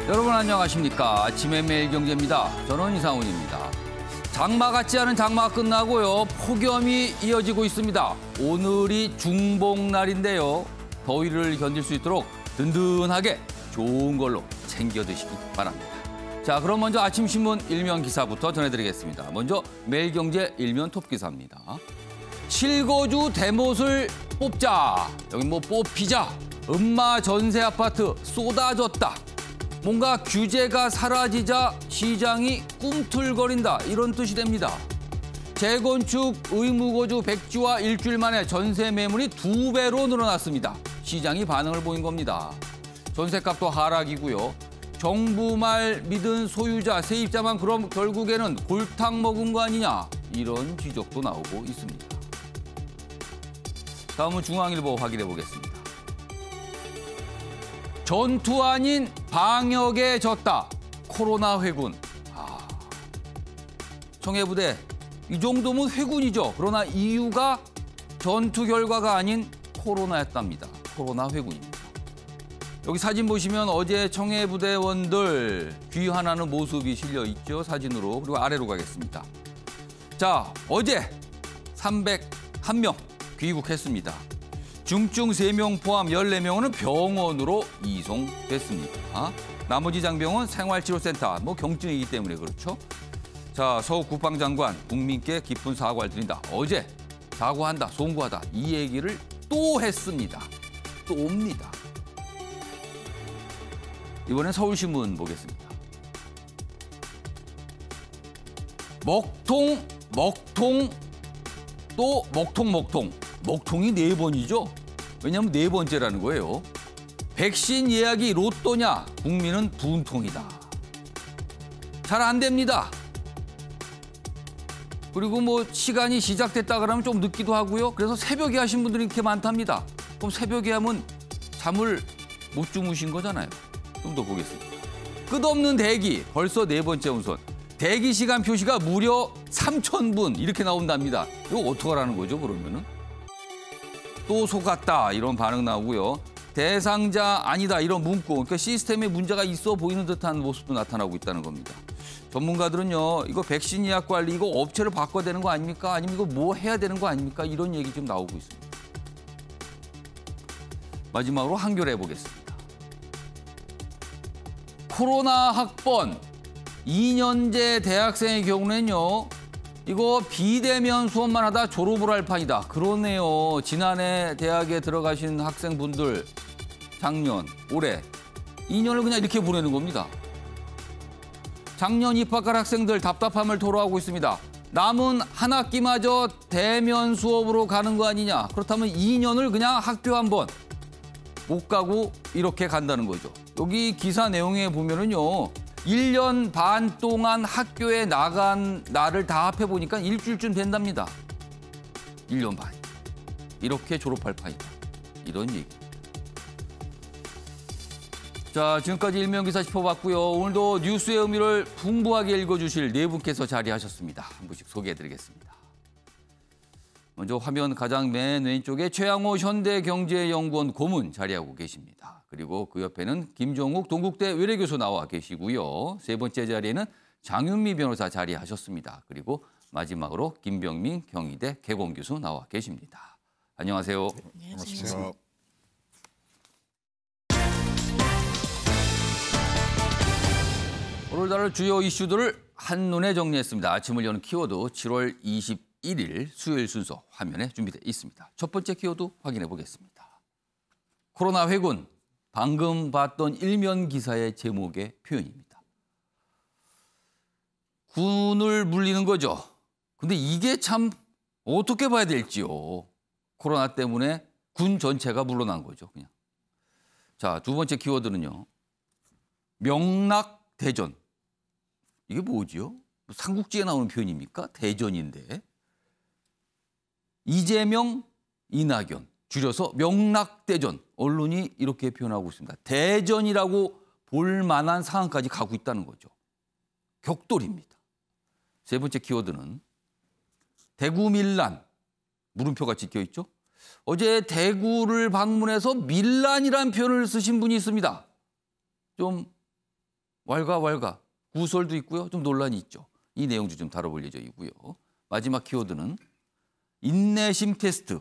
여러분 안녕하십니까. 아침의 매일경제입니다. 저는 이상훈입니다. 장마 같지 않은 장마가 끝나고요. 폭염이 이어지고 있습니다. 오늘이 중복날인데요. 더위를 견딜 수 있도록 든든하게 좋은 걸로 챙겨 드시기 바랍니다. 자, 그럼 먼저 아침 신문 일면 기사부터 전해드리겠습니다. 먼저 매일경제 일면 톱 기사입니다. 실거주 대못을 뽑자. 여기 뭐 뽑히자. 음마 전세 아파트 쏟아졌다. 뭔가 규제가 사라지자 시장이 꿈틀거린다. 이런 뜻이 됩니다. 재건축 의무거주 백지화 일주일 만에 전세 매물이 2배로 늘어났습니다. 시장이 반응을 보인 겁니다. 전세값도 하락이고요. 정부 말 믿은 소유자, 세입자만 그럼 결국에는 골탕 먹은 거 아니냐. 이런 지적도 나오고 있습니다. 다음은 중앙일보 확인해 보겠습니다. 전투 아닌 방역에 졌다. 코로나 회군. 청해부대 이 정도면 회군이죠. 그러나 이유가 전투 결과가 아닌 코로나였답니다. 코로나 회군입니다. 여기 사진 보시면 어제 청해부대원들 귀환하는 모습이 실려 있죠. 사진으로. 그리고 아래로 가겠습니다. 자, 어제 301명 귀국했습니다. 중증 3명 포함 14명은 병원으로 이송됐습니다. 나머지 장병은 생활치료센터, 경증이기 때문에 그렇죠. 자, 서욱 국방장관 국민께 깊은 사과를 드린다. 어제 사과한다, 송구하다 이 얘기를 또 했습니다. 또 옵니다. 이번엔 서울신문 보겠습니다. 먹통, 또 먹통. 먹통이 4번이죠. 왜냐하면 4번째라는 거예요. 백신 예약이 로또냐? 국민은 분통이다. 잘 안 됩니다. 그리고 시간이 시작됐다 그러면 좀 늦기도 하고요. 그래서 새벽에 하신 분들이 이렇게 많답니다. 그럼 새벽에 하면 잠을 못 주무신 거잖아요. 좀 더 보겠습니다. 끝없는 대기, 벌써 4번째 운선. 대기 시간 표시가 무려 3,000분 이렇게 나온답니다. 이거 어떡하라는 거죠, 그러면은? 또 속았다 이런 반응 나오고요. 대상자 아니다 이런 문구, 그러니까 시스템에 문제가 있어 보이는 듯한 모습도 나타나고 있다는 겁니다. 전문가들은요, 이거 백신 예약 관리 이거 업체를 바꿔야 되는 거 아닙니까? 아니면 이거 뭐 해야 되는 거 아닙니까? 이런 얘기 좀 나오고 있습니다. 마지막으로 한겨레 보겠습니다. 코로나 학번 2년제 대학생의 경우는요. 이거 비대면 수업만 하다 졸업을 할 판이다. 그러네요. 지난해 대학에 들어가신 학생분들 작년, 올해 2년을 그냥 이렇게 보내는 겁니다. 작년 입학할 학생들 답답함을 토로하고 있습니다. 남은 한 학기마저 대면 수업으로 가는 거 아니냐. 그렇다면 2년을 그냥 학교 한 번 못 가고 이렇게 간다는 거죠. 여기 기사 내용에 보면은요. 1년 반 동안 학교에 나간 날을 다 합해보니까 일주일쯤 된답니다. 1년 반. 이렇게 졸업할 판이다. 이런 얘기. 자, 지금까지 일면기사 짚어봤고요. 오늘도 뉴스의 의미를 풍부하게 읽어주실 4분께서 자리하셨습니다. 한 분씩 소개해드리겠습니다. 먼저 화면 가장 맨 왼쪽에 최양호 현대경제연구원 고문 자리하고 계십니다. 그리고 그 옆에는 김종욱 동국대 외래교수 나와 계시고요. 3번째 자리에는 장윤미 변호사 자리하셨습니다. 그리고 마지막으로 김병민 경희대 개공교수 나와 계십니다. 안녕하세요. 네, 안녕하세요. 오늘 다룰 주요 이슈들을 한눈에 정리했습니다. 아침을 여는 키워드 7월 21일 수요일 순서 화면에 준비되어 있습니다. 첫 번째 키워드 확인해 보겠습니다. 코로나 회군. 방금 봤던 일면 기사의 제목의 표현입니다. 군을 물리는 거죠. 근데 이게 참 어떻게 봐야 될지요. 코로나 때문에 군 전체가 물러난 거죠, 그냥. 자, 두 번째 키워드는요. 명락대전. 이게 뭐지요? 삼국지에 나오는 표현입니까? 대전인데. 이재명, 이낙연. 줄여서 명락대전. 언론이 이렇게 표현하고 있습니다. 대전이라고 볼 만한 상황까지 가고 있다는 거죠. 격돌입니다. 세 번째 키워드는 대구 밀란. 물음표가 찍혀 있죠. 어제 대구를 방문해서 밀란이라는 표현을 쓰신 분이 있습니다. 좀 왈가왈가 구설도 있고요. 좀 논란이 있죠. 이 내용도 좀 다뤄볼 예정이고요. 마지막 키워드는 인내심 테스트,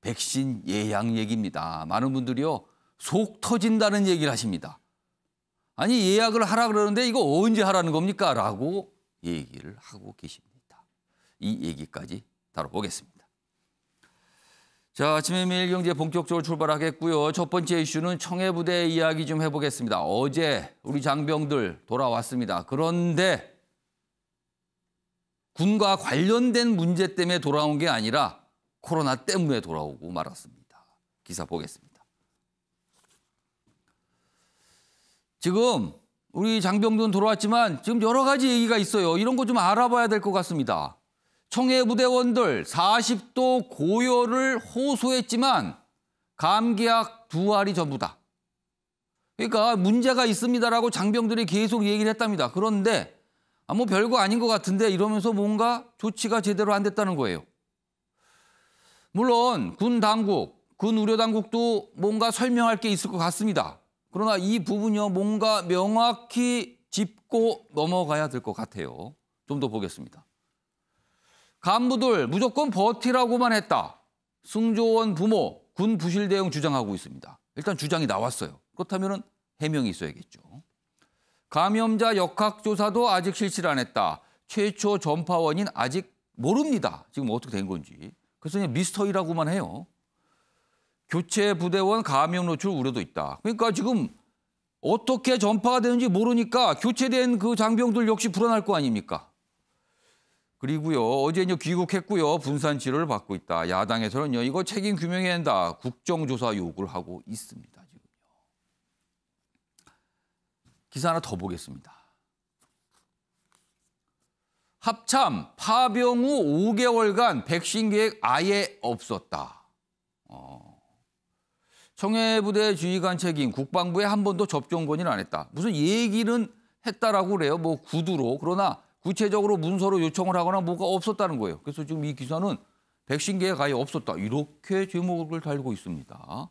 백신 예약 얘기입니다. 많은 분들이요. 속 터진다는 얘기를 하십니다. 아니 예약을 하라 그러는데 이거 언제 하라는 겁니까? 라고 얘기를 하고 계십니다. 이 얘기까지 다뤄보겠습니다. 자, 아침에 매일경제 본격적으로 출발하겠고요. 첫 번째 이슈는 청해부대 이야기 좀 해보겠습니다. 어제 우리 장병들 돌아왔습니다. 그런데 군과 관련된 문제 때문에 돌아온 게 아니라 코로나 때문에 돌아오고 말았습니다. 기사 보겠습니다. 지금 우리 장병들은 돌아왔지만 지금 여러 가지 얘기가 있어요. 이런 거 좀 알아봐야 될 것 같습니다. 청해부대원들 40도 고열을 호소했지만 감기약 2알이 전부다. 그러니까 문제가 있습니다라고 장병들이 계속 얘기를 했답니다. 그런데 뭐 별거 아닌 것 같은데 이러면서 뭔가 조치가 제대로 안 됐다는 거예요. 물론 군 당국, 군 의료 당국도 뭔가 설명할 게 있을 것 같습니다. 그러나 이 부분이요 뭔가 명확히 짚고 넘어가야 될 것 같아요. 좀 더 보겠습니다. 간부들 무조건 버티라고만 했다. 승조원 부모, 군 부실 대응 주장하고 있습니다. 일단 주장이 나왔어요. 그렇다면 해명이 있어야겠죠. 감염자 역학조사도 아직 실시를 안 했다. 최초 전파원인 아직 모릅니다. 지금 어떻게 된 건지. 그래서 그냥 미스터리라고만 해요. 교체 부대원 감염 노출 우려도 있다. 그러니까 지금 어떻게 전파가 되는지 모르니까 교체된 그 장병들 역시 불안할 거 아닙니까? 그리고요, 어제 이제 귀국했고요, 분산 치료를 받고 있다. 야당에서는요, 이거 책임 규명해야 한다. 국정조사 요구를 하고 있습니다. 지금요. 기사 하나 더 보겠습니다. 합참 파병 후 5개월간 백신 계획 아예 없었다. 청해부대 지휘관 책임, 국방부에 한 번도 접종 건의를 안 했다. 무슨 얘기는 했다라고 그래요. 뭐 구두로. 그러나 구체적으로 문서로 요청을 하거나 뭐가 없었다는 거예요. 그래서 지금 이 기사는 백신 계획 아예 없었다. 이렇게 제목을 달고 있습니다.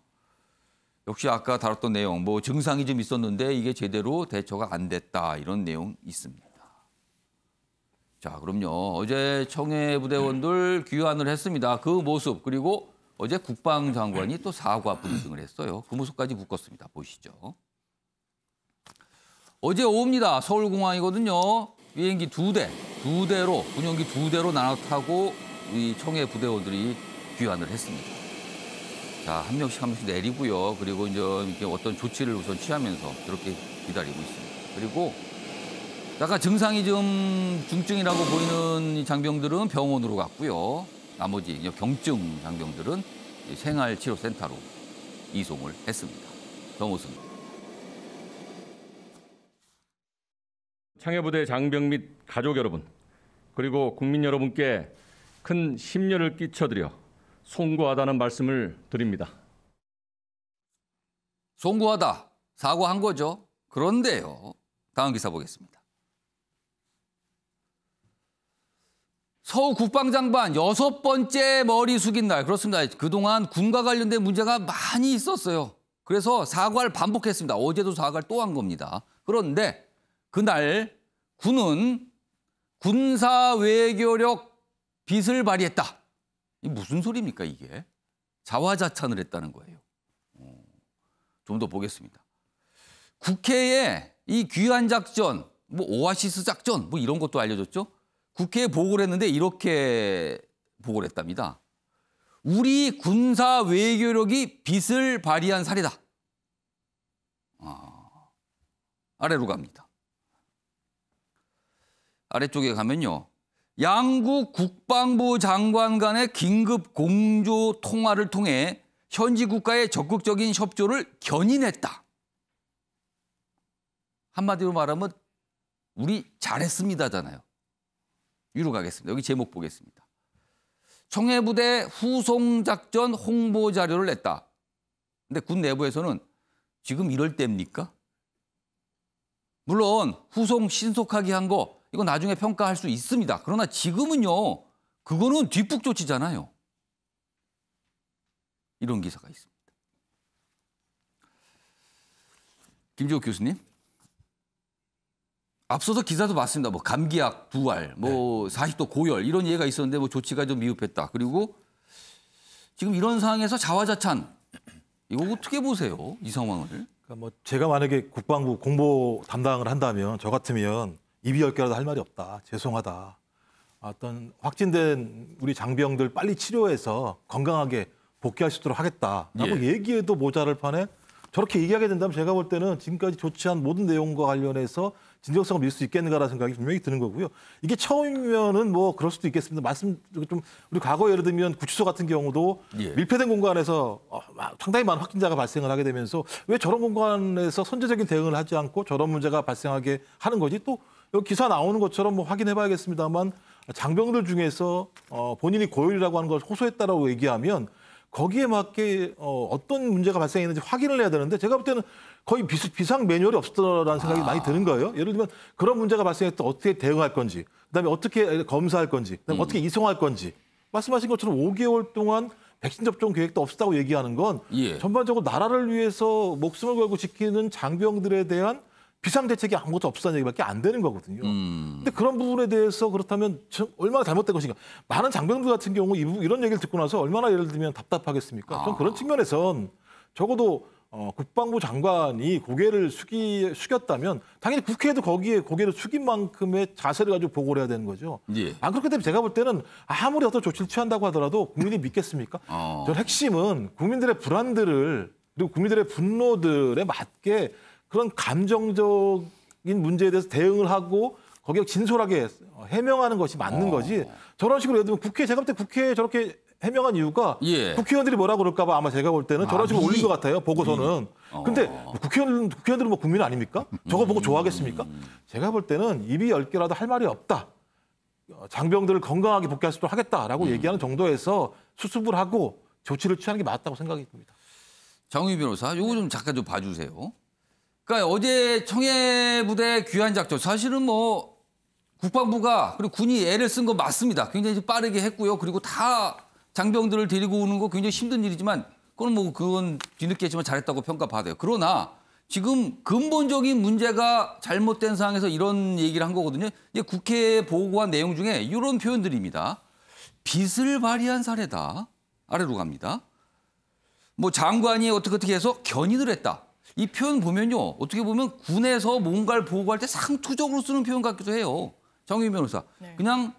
역시 아까 다뤘던 내용, 뭐 증상이 좀 있었는데 이게 제대로 대처가 안 됐다. 이런 내용 있습니다. 자, 그럼요. 어제 청해부대원들 귀환을 했습니다. 그 모습, 그리고 어제 국방장관이 또 사과 브리핑을 했어요. 그 모습까지 묶었습니다. 보시죠. 어제 오후입니다. 서울공항이거든요. 비행기 2대로, 군용기 2대로 나눠 타고 이 청해 부대원들이 귀환을 했습니다. 자, 한 명씩 내리고요. 그리고 이제 이렇게 어떤 조치를 우선 취하면서 그렇게 기다리고 있습니다. 그리고 약간 증상이 좀 중증이라고 보이는 이 장병들은 병원으로 갔고요. 나머지 경증 장병들은 생활치료센터로 이송을 했습니다. 더 모습입니다. 청해부대 장병 및 가족 여러분, 그리고 국민 여러분께 큰 심려를 끼쳐드려 송구하다는 말씀을 드립니다. 송구하다, 사과한 거죠. 그런데요, 다음 기사 보겠습니다. 서우 국방장관 6번째 머리 숙인 날. 그렇습니다. 그동안 군과 관련된 문제가 많이 있었어요. 그래서 사과를 반복했습니다. 어제도 사과를 또 한 겁니다. 그런데 그날 군은 군사 외교력 빚을 발휘했다. 이게 무슨 소리입니까 이게? 자화자찬을 했다는 거예요. 좀 더 보겠습니다. 국회에 이 귀환 작전, 뭐 오아시스 작전, 뭐 이런 것도 알려줬죠. 국회에 보고를 했는데 이렇게 보고를 했답니다. 우리 군사 외교력이 빚을 발휘한 사례다. 아래로 갑니다. 아래쪽에 가면요. 양국 국방부 장관 간의 긴급 공조 통화를 통해 현지 국가의 적극적인 협조를 견인했다. 한마디로 말하면 우리 잘했습니다잖아요. 위로 가겠습니다. 여기 제목 보겠습니다. 청해부대 후송작전 홍보 자료를 냈다. 근데 군 내부에서는 지금 이럴 때입니까? 물론 후송 신속하게 한 거 이거 나중에 평가할 수 있습니다. 그러나 지금은요. 그거는 뒷북 조치잖아요. 이런 기사가 있습니다. 김지욱 교수님. 앞서서 기사도 봤습니다. 뭐 감기약 2알, 뭐 40도 고열 이런 예가 있었는데 뭐 조치가 좀 미흡했다. 그리고 지금 이런 상황에서 자화자찬 이거 어떻게 보세요? 이 상황을? 그러니까 뭐 제가 만약에 국방부 공보 담당을 한다면 저 같으면 입이 10개라도 할 말이 없다. 죄송하다. 어떤 확진된 우리 장병들 빨리 치료해서 건강하게 복귀할 수 있도록 하겠다라고 얘기해도 모자랄 판에 저렇게 얘기하게 된다면 제가 볼 때는 지금까지 조치한 모든 내용과 관련해서 진정성을 믿을 수 있겠는가라는 생각이 분명히 드는 거고요. 이게 처음이면은 뭐 그럴 수도 있겠습니다. 말씀 좀 우리 과거 예를 들면 구치소 같은 경우도 밀폐된 공간에서 상당히 많은 확진자가 발생을 하게 되면서 왜 저런 공간에서 선제적인 대응을 하지 않고 저런 문제가 발생하게 하는 거지? 또 여기 기사 나오는 것처럼 뭐 확인해봐야겠습니다만 장병들 중에서 본인이 고열이라고 하는 걸 호소했다라고 얘기하면 거기에 맞게 어떤 문제가 발생했는지 확인을 해야 되는데 제가 볼 때는 거의 비상 매뉴얼이 없었다라는 생각이 많이 드는 거예요. 예를 들면 그런 문제가 발생했을 때 어떻게 대응할 건지, 그다음에 어떻게 검사할 건지, 그다음에 어떻게 이송할 건지. 말씀하신 것처럼 5개월 동안 백신 접종 계획도 없었다고 얘기하는 건 전반적으로 나라를 위해서 목숨을 걸고 지키는 장병들에 대한 비상대책이 아무것도 없었다는 얘기밖에 안 되는 거거든요. 근데 그런 부분에 대해서 그렇다면 얼마나 잘못된 것인가. 많은 장병들 같은 경우 이런 얘기를 듣고 나서 얼마나 예를 들면 답답하겠습니까? 전 그런 측면에선 적어도 국방부 장관이 고개를 숙였다면 당연히 국회에도 거기에 고개를 숙인 만큼의 자세를 가지고 보고를 해야 되는 거죠. 안 그렇기 때문에 제가 볼 때는 아무리 어떤 조치를 취한다고 하더라도 국민이 믿겠습니까? 전 핵심은 국민들의 불안들을 그리고 국민들의 분노들에 맞게 그런 감정적인 문제에 대해서 대응을 하고 거기에 진솔하게 해명하는 것이 맞는 거지. 저런 식으로 예를 들면 제가 볼 때 국회에 저렇게 해명한 이유가 국회의원들이 뭐라고 그럴까 봐 아마 제가 볼 때는 저런 식으로 올린 것 같아요. 보고서는. 근데 국회의원들은 뭐 국민 아닙니까? 저걸 보고 좋아하겠습니까? 제가 볼 때는 입이 10개라도 할 말이 없다. 장병들을 건강하게 복귀할 수 있도록 하겠다라고 얘기하는 정도에서 수습을 하고 조치를 취하는 게 맞다고 생각이 듭니다. 장우희 변호사, 요거 좀 잠깐 좀 봐주세요. 그러니까 어제 청해부대 귀환 작전 사실은 뭐 국방부가 그리고 군이 애를 쓴 거 맞습니다. 굉장히 빠르게 했고요. 그리고 다 장병들을 데리고 오는 거 굉장히 힘든 일이지만 그건 뒤늦게 했지만 잘했다고 평가받아요. 그러나 지금 근본적인 문제가 잘못된 상황에서 이런 얘기를 한 거거든요. 이제 국회에 보고한 내용 중에 이런 표현들입니다. 빚을 발휘한 사례다. 아래로 갑니다. 뭐 장관이 어떻게 해서 견인을 했다. 이 표현 보면요. 어떻게 보면 군에서 뭔가를 보고할 때 상투적으로 쓰는 표현 같기도 해요. 정의위 변호사. 그냥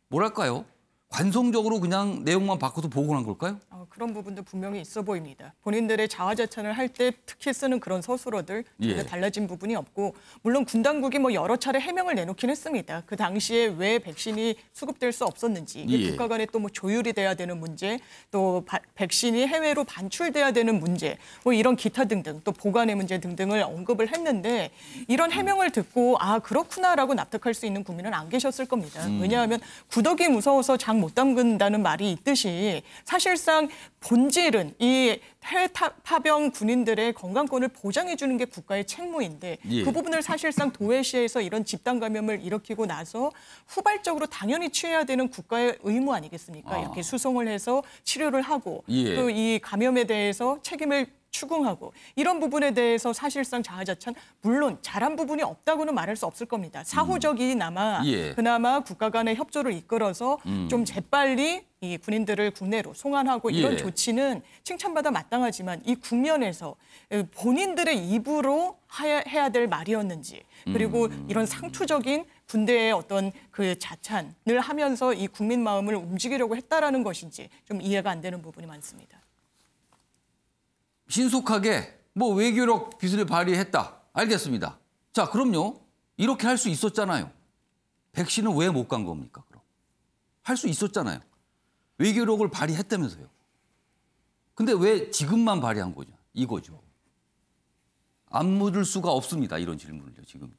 뭐랄까요? 관성적으로 그냥 내용만 바꿔서 보고를 한 걸까요? 그런 부분도 분명히 있어 보입니다. 본인들의 자화자찬을 할 때 특히 쓰는 그런 서술어들 달라진 부분이 없고 물론 군 당국이 뭐 여러 차례 해명을 내놓긴 했습니다. 그 당시에 왜 백신이 수급될 수 없었는지 이게 국가 간에 또 뭐 조율이 돼야 되는 문제 또 백신이 해외로 반출돼야 되는 문제 뭐 이런 기타 등등 또 보관의 문제 등등을 언급을 했는데 이런 해명을 듣고 그렇구나라고 납득할 수 있는 국민은 안 계셨을 겁니다. 왜냐하면 구더기 무서워서 장 못 담근다는 말이 있듯이 사실상 본질은 이 해외 파병 군인들의 건강권을 보장해 주는 게 국가의 책무인데 그 부분을 사실상 도외시에서 이런 집단 감염을 일으키고 나서 후발적으로 당연히 취해야 되는 국가의 의무 아니겠습니까? 이렇게 수송을 해서 치료를 하고 또 이 감염에 대해서 책임을 추궁하고 이런 부분에 대해서 사실상 자화자찬 물론 잘한 부분이 없다고는 말할 수 없을 겁니다. 사후적이나마 그나마 국가 간의 협조를 이끌어서 좀 재빨리 이 군인들을 국내로 송환하고 이런 조치는 칭찬받아 마땅하지만 이 국면에서 본인들의 입으로 해야 될 말이었는지 그리고 이런 상투적인 군대의 어떤 그 자찬을 하면서 이 국민 마음을 움직이려고 했다라는 것인지 좀 이해가 안 되는 부분이 많습니다. 신속하게 뭐 외교력 빚을 발휘했다. 알겠습니다. 자, 그럼요. 이렇게 할 수 있었잖아요. 백신은 왜 못 간 겁니까? 그럼 할 수 있었잖아요. 외교력을 발휘했다면서요. 근데 왜 지금만 발휘한 거죠? 이거죠. 안 묻을 수가 없습니다. 이런 질문을요. 지금요.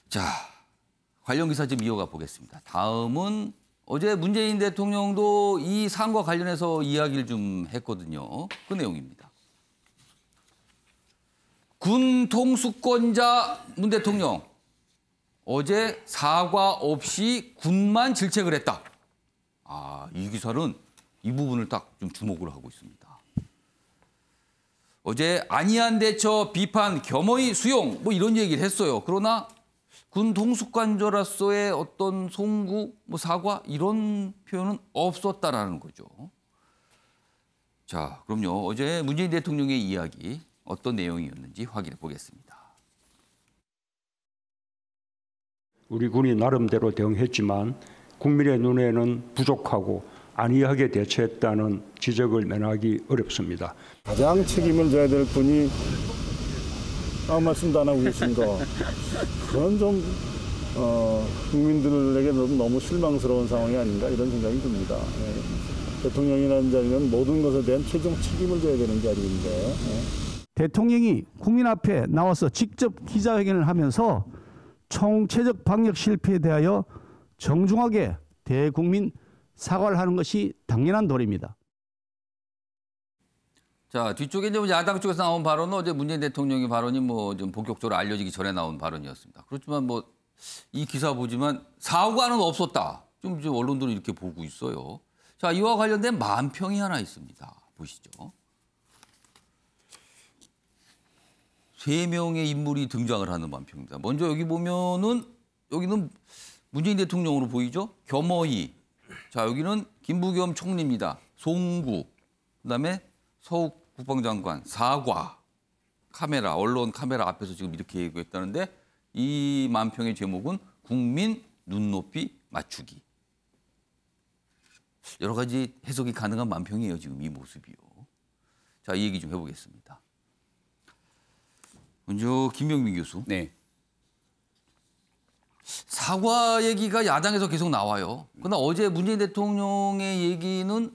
자, 관련 기사 좀 이어가 보겠습니다. 다음은 어제 문재인 대통령도 이 사안과 관련해서 이야기를 좀 했거든요. 그 내용입니다. 군 통수권자 문 대통령 어제 사과 없이 군만 질책을 했다. 이 기사는 이 부분을 딱 좀 주목을 하고 있습니다. 어제 안이한 대처 비판 겸허히 수용 뭐 이런 얘기를 했어요. 그러나 군 통수권자로서의 어떤 송구, 뭐 사과 이런 표현은 없었다라는 거죠. 자, 그럼요. 어제 문재인 대통령의 이야기 어떤 내용이었는지 확인해 보겠습니다. 우리 군이 나름대로 대응했지만 국민의 눈에는 부족하고 안이하게 대처했다는 지적을 면하기 어렵습니다. 가장 책임을 져야 될 분이 아무 말씀도 안 하고 계신 거, 그건 좀 국민들에게 너무 실망스러운 상황이 아닌가 이런 생각이 듭니다. 대통령이라는 자리는 모든 것에 대한 최종 책임을 져야 되는 자리인데. 대통령이 국민 앞에 나와서 직접 기자회견을 하면서 총체적 방역 실패에 대하여 정중하게 대국민 사과를 하는 것이 당연한 도리입니다. 자, 뒤쪽에 이제 야당 쪽에서 나온 발언은 어제 문재인 대통령의 발언이 뭐 좀 본격적으로 알려지기 전에 나온 발언이었습니다. 그렇지만 뭐 이 기사 보지만 사과는 없었다. 좀 이제 언론들은 이렇게 보고 있어요. 자, 이와 관련된 만평이 하나 있습니다. 보시죠. 3명의 인물이 등장을 하는 만평입니다. 먼저 여기 보면은 여기는 문재인 대통령으로 보이죠? 겸허히. 자, 여기는 김부겸 총리입니다. 송구. 그다음에 서욱 국방장관 사과. 카메라, 언론 카메라 앞에서 지금 이렇게 얘기했다는데 이 만평의 제목은 국민 눈높이 맞추기. 여러 가지 해석이 가능한 만평이에요, 지금 이 모습이요. 자, 이 얘기 좀 해보겠습니다. 먼저 김병민 교수. 네. 사과 얘기가 야당에서 계속 나와요. 그러나 어제 문재인 대통령의 얘기는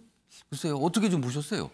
글쎄요, 어떻게 좀 보셨어요?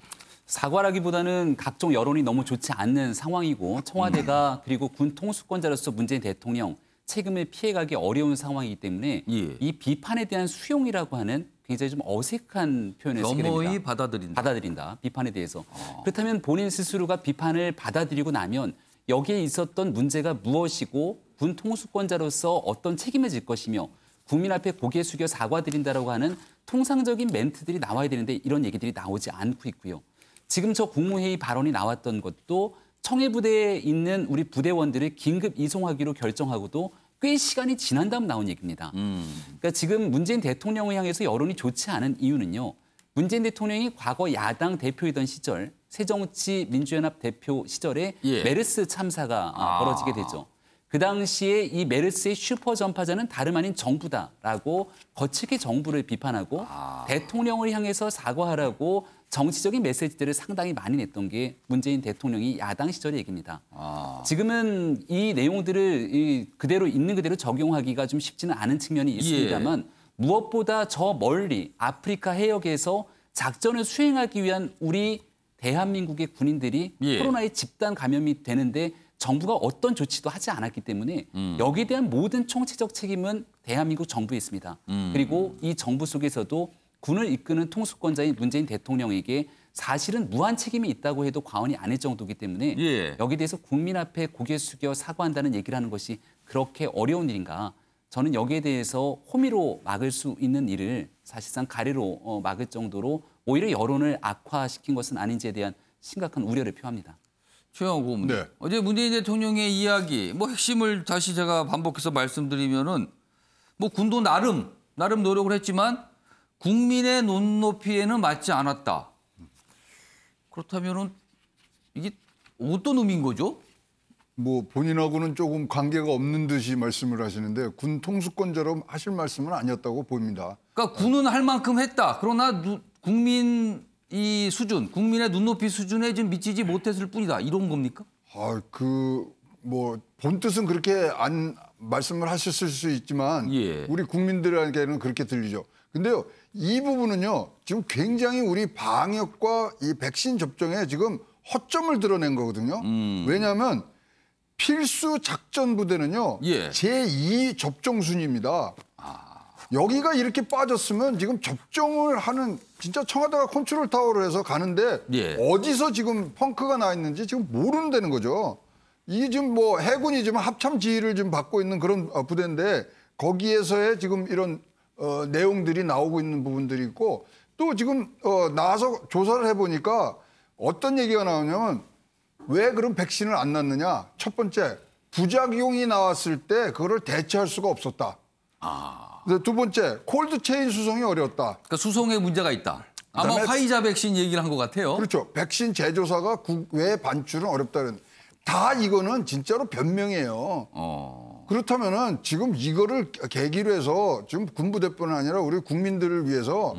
사과라기보다는 각종 여론이 너무 좋지 않는 상황이고 청와대가 그리고 군 통수권자로서 문재인 대통령 책임을 피해가기 어려운 상황이기 때문에 예. 이 비판에 대한 수용이라고 하는 굉장히 좀 어색한 표현을 쓰게 됩니다. 겸허히 받아들인다. 받아들인다. 비판에 대해서. 그렇다면 본인 스스로가 비판을 받아들이고 나면 여기에 있었던 문제가 무엇이고 군 통수권자로서 어떤 책임을 질 것이며 국민 앞에 고개 숙여 사과드린다라고 하는 통상적인 멘트들이 나와야 되는데 이런 얘기들이 나오지 않고 있고요. 지금 저 국무회의 발언이 나왔던 것도 청해부대에 있는 우리 부대원들을 긴급 이송하기로 결정하고도 꽤 시간이 지난 다음 나온 얘기입니다. 그러니까 지금 문재인 대통령을 향해서 여론이 좋지 않은 이유는요. 문재인 대통령이 과거 야당 대표이던 시절 새정치민주연합 대표 시절에 예. 메르스 참사가 벌어지게 되죠. 그 당시에 이 메르스의 슈퍼 전파자는 다름 아닌 정부다라고 거칠게 정부를 비판하고 대통령을 향해서 사과하라고 정치적인 메시지들을 상당히 많이 냈던 게 문재인 대통령이 야당 시절의 얘기입니다. 지금은 이 내용들을 그대로 있는 그대로 적용하기가 좀 쉽지는 않은 측면이 있습니다만 무엇보다 저 멀리 아프리카 해역에서 작전을 수행하기 위한 우리 대한민국의 군인들이 코로나에 집단 감염이 되는데 정부가 어떤 조치도 하지 않았기 때문에 여기에 대한 모든 총체적 책임은 대한민국 정부에 있습니다. 그리고 이 정부 속에서도 군을 이끄는 통수권자인 문재인 대통령에게 사실은 무한 책임이 있다고 해도 과언이 아닐 정도이기 때문에 여기에 대해서 국민 앞에 고개 숙여 사과한다는 얘기를 하는 것이 그렇게 어려운 일인가. 저는 여기에 대해서 호미로 막을 수 있는 일을 사실상 가래로 막을 정도로 오히려 여론을 악화시킨 것은 아닌지에 대한 심각한 우려를 표합니다. 최영호 고문. 네. 어제 문재인 대통령의 이야기, 뭐 핵심을 다시 제가 반복해서 말씀드리면은 뭐 군도 나름 노력을 했지만 국민의 눈높이에는 맞지 않았다. 그렇다면은 이게 어떤 의미인 거죠? 뭐 본인하고는 조금 관계가 없는 듯이 말씀을 하시는데 군 통수권자로 하실 말씀은 아니었다고 보입니다. 그러니까 군은 할 만큼 했다. 그러나 국민 이 수준, 국민의 눈높이 수준에 좀 미치지 못했을 뿐이다. 이런 겁니까? 뭐 본 뜻은 그렇게 안 말씀을 하셨을 수 있지만 우리 국민들에게는 그렇게 들리죠. 근데요, 이 부분은요, 지금 굉장히 우리 방역과 이 백신 접종에 지금 허점을 드러낸 거거든요. 왜냐하면 필수 작전 부대는요, 제2 접종 순위입니다. 여기가 이렇게 빠졌으면 지금 접종을 하는 진짜 청와대가 컨트롤 타워로 해서 가는데 어디서 지금 펑크가 나 있는지 지금 모른다는 거죠. 이게 지금 뭐 해군이 지금 합참 지휘를 지금 받고 있는 그런 부대인데 거기에서의 지금 이런 내용들이 나오고 있는 부분들이 있고 또 지금 나와서 조사를 해보니까 어떤 얘기가 나오냐면 왜 그럼 백신을 안 놨느냐? 첫 번째, 부작용이 나왔을 때 그거를 대처할 수가 없었다. 두 번째, 콜드체인 수송이 어려웠다. 그러니까 수송에 문제가 있다. 아마 화이자 백신 얘기를 한 것 같아요. 그렇죠. 백신 제조사가 국외 반출은 어렵다는. 다 이거는 진짜로 변명이에요. 그렇다면은 지금 이거를 계기로 해서 지금 군부대뿐 아니라 우리 국민들을 위해서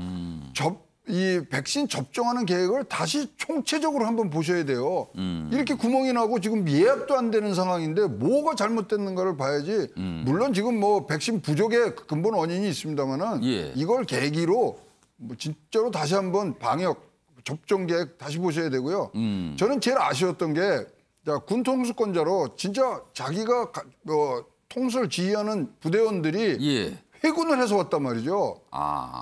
이 백신 접종하는 계획을 다시 총체적으로 한번 보셔야 돼요. 이렇게 구멍이 나고 지금 예약도 안 되는 상황인데 뭐가 잘못됐는가를 봐야지. 물론 지금 뭐 백신 부족의 근본 원인이 있습니다만은 이걸 계기로 뭐 진짜로 다시 한번 방역 접종 계획 다시 보셔야 되고요. 저는 제일 아쉬웠던 게 군 통수권자로 진짜 자기가 통수를 지휘하는 부대원들이 회군을 해서 왔단 말이죠.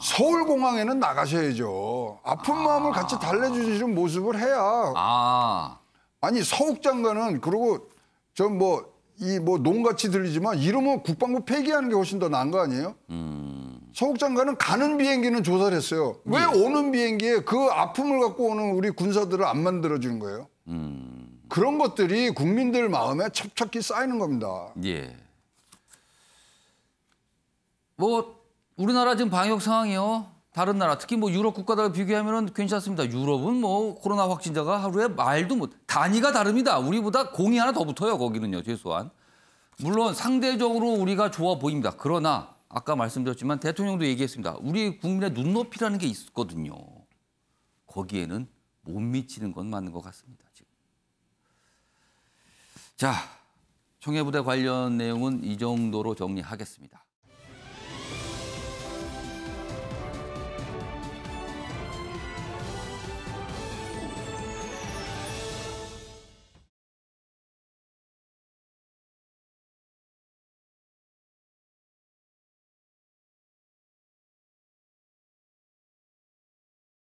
서울공항에는 나가셔야죠. 아픈 마음을 같이 달래주시는 모습을 해야. 아니 서욱 장관은 그리고 전 농같이 들리지만 이러면 국방부 폐기하는 게 훨씬 더 나은 거 아니에요? 서욱 장관은 가는 비행기는 조사를 했어요. 왜 오는 비행기에 그 아픔을 갖고 오는 우리 군사들을 안 만들어주는 거예요? 그런 것들이 국민들 마음에 첩첩히 쌓이는 겁니다. 예. 뭐 우리나라 지금 방역 상황이요. 다른 나라 특히 뭐 유럽 국가들 비교하면은 괜찮습니다. 유럽은 뭐 코로나 확진자가 하루에 말도 못 단위가 다릅니다. 우리보다 공이 하나 더 붙어요. 거기는요. 최소한. 물론 상대적으로 우리가 좋아 보입니다. 그러나 아까 말씀드렸지만 대통령도 얘기했습니다. 우리 국민의 눈높이라는 게 있거든요. 거기에는 못 미치는 건 맞는 것 같습니다. 지금. 자, 청해부대 관련 내용은 이 정도로 정리하겠습니다.